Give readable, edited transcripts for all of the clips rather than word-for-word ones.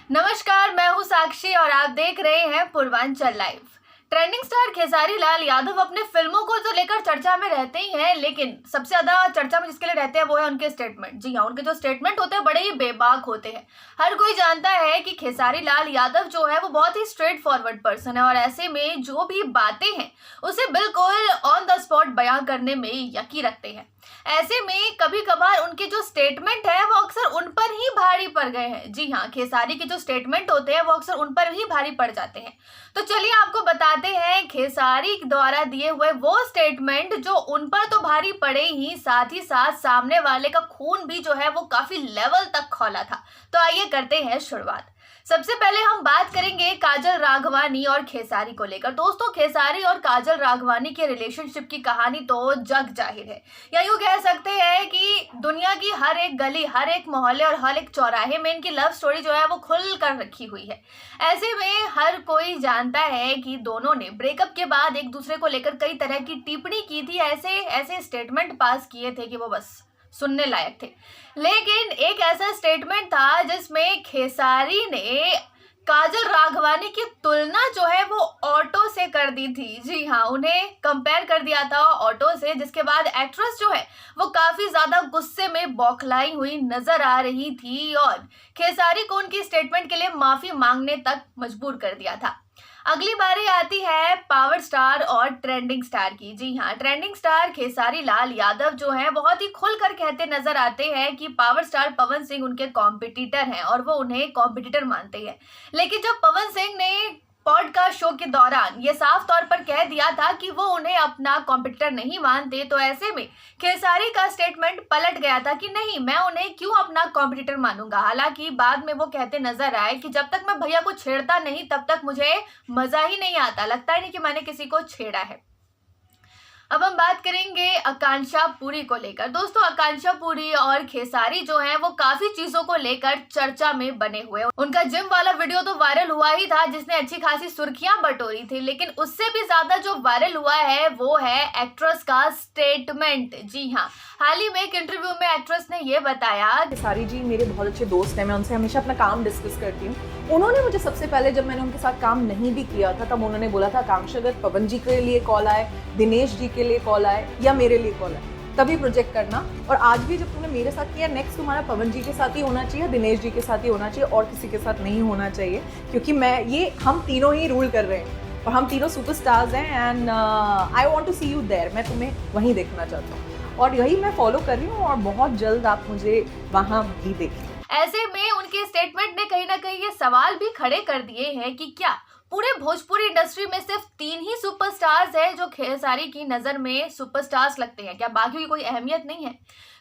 नमस्कार, मैं हूं साक्षी और आप देख रहे हैं Purvanchal live. Trending star Khesari Lal Yadav अपने फिल्मों को तो लेकर चर्चा में रहते ही हैं, लेकिन सबसे ज्यादा चर्चा में जिसके लिए रहते हैं वो है उनके स्टेटमेंट। जी हाँ, उनके जो स्टेटमेंट होते हैं बड़े ही बेबाक होते हैं। हर कोई जानता है कि खेसारी लाल यादव जो है वो बहुत ही स्ट्रेट फॉरवर्ड पर्सन है और ऐसे में जो भी बातें हैं उसे बिल्कुल ऑन द स्पॉट बयां करने में यकीन रखते हैं। ऐसे में कभी कभार उनके जो स्टेटमेंट है वो अक्सर उन पर ही भारी पड़ गए हैं। जी हाँ, खेसारी के जो स्टेटमेंट होते हैं वो अक्सर उन पर ही भारी पड़ जाते हैं। तो चलिए आपको बताते हैं खेसारी द्वारा दिए हुए वो स्टेटमेंट जो उन पर तो भारी पड़े ही साथ सामने वाले का खून भी जो है वो काफी लेवल तक खौला था। तो आइए करते हैं शुरुआत। सबसे पहले हम बात करेंगे काजल राघवानी और खेसारी को लेकर। दोस्तों, खेसारी और काजल राघवानी के रिलेशनशिप की कहानी तो जग जाहिर है, या यूं कह सकते हैं कि दुनिया की हर एक गली, हर एक मोहल्ले और हर एक चौराहे में इनकी लव स्टोरी जो है वो खुल कर रखी हुई है। ऐसे में हर कोई जानता है कि दोनों ने ब्रेकअप के बाद एक दूसरे को लेकर कई तरह की टिप्पणी की थी, ऐसे स्टेटमेंट पास किए थे कि वो बस सुनने लायक थे। लेकिन एक ऐसा स्टेटमेंट था जिसमें खेसारी ने काजल राघवानी की तुलना जो है वो ऑटो से कर दी थी। जी हाँ, उन्हें कंपेयर कर दिया था ऑटो से, जिसके बाद एक्ट्रेस जो है वो काफी ज्यादा गुस्से में बौखलाई हुई नजर आ रही थी और खेसारी को उनकी स्टेटमेंट के लिए माफी मांगने तक मजबूर कर दिया था। अगली बारी आती है पावर स्टार और ट्रेंडिंग स्टार की। जी हाँ, ट्रेंडिंग स्टार खेसारी लाल यादव जो है बहुत ही खुलकर कहते नजर आते हैं कि पावर स्टार पवन सिंह उनके कॉम्पिटिटर हैं और वो उन्हें कॉम्पिटिटर मानते हैं। लेकिन जब पवन सिंह ने पॉडकास्ट शो के दौरान ये साफ तौर पर कह दिया था कि वो उन्हें अपना कॉम्पिटिटर नहीं मानते, तो ऐसे में खेसारी का स्टेटमेंट पलट गया था कि नहीं, मैं उन्हें क्यों अपना कॉम्पिटिटर मानूंगा। हालांकि बाद में वो कहते नजर आए कि जब तक मैं भैया को छेड़ता नहीं तब तक मुझे मजा ही नहीं आता, लगता ही नहीं कि मैंने किसी को छेड़ा है। अब हम बात करेंगे आकांक्षा पुरी को लेकर। दोस्तों, आकांक्षा पुरी और खेसारी जो हैं वो काफी चीजों को लेकर चर्चा में बने हुए। उनका जिम वाला वीडियो तो वायरल हुआ ही था जिसने अच्छी खासी सुर्खियां बटोरी थी, लेकिन उससे भी ज्यादा जो वायरल हुआ है वो है एक्ट्रेस का स्टेटमेंट। जी हाँ, हाल ही में एक इंटरव्यू में एक्ट्रेस ने ये बताया, खेसारी जी मेरे बहुत अच्छे दोस्त हैं, मैं उनसे हमेशा अपना काम डिस्कस करती हूँ। उन्होंने मुझे सबसे पहले, जब मैंने उनके साथ काम नहीं भी किया था, तब उन्होंने बोला था आकांक्षा अगर पवन जी के लिए कॉल आए, दिनेश जी के लिए कॉल आए या मेरे लिए कॉल आए तभी प्रोजेक्ट करना। और आज भी जब तुमने मेरे साथ किया, नेक्स्ट तुम्हारा पवन जी के साथ ही होना चाहिए, दिनेश जी के साथ ही होना चाहिए और किसी के साथ नहीं होना चाहिए, क्योंकि हम तीनों ही रूल कर रहे हैं और हम तीनों सुपरस्टार्स हैं and I want to see you there. मैं तुम्हें वहीं देखना चाहता हूँ और यही मैं फॉलो कर रही हूँ और बहुत जल्द आप मुझे वहाँ भी देखें। ऐसे में उनके स्टेटमेंट ने कहीं ना कहीं ये सवाल भी खड़े कर दिए हैं कि क्या पूरे भोजपुरी इंडस्ट्री में सिर्फ 3 ही सुपरस्टार्स हैं जो खेसारी की नजर में सुपरस्टार्स लगते हैं, क्या बाकियों की कोई अहमियत नहीं है।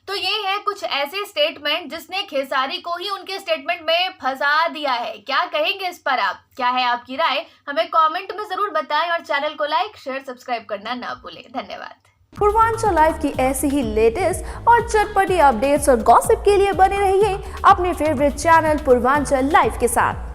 तो ये है कुछ ऐसे स्टेटमेंट जिसने खेसारी को ही उनके स्टेटमेंट में फंसा दिया है। क्या कहेंगे इस पर आप? क्या है आपकी राय? हमें कमेंट में जरूर बताएं और चैनल को लाइक शेयर सब्सक्राइब करना ना भूलें। धन्यवाद। पूर्वांचल लाइव की ऐसी ही लेटेस्ट और चटपटी अपडेट्स और गॉसिप के लिए बने रहिए अपने फेवरेट चैनल पूर्वांचल लाइव के साथ।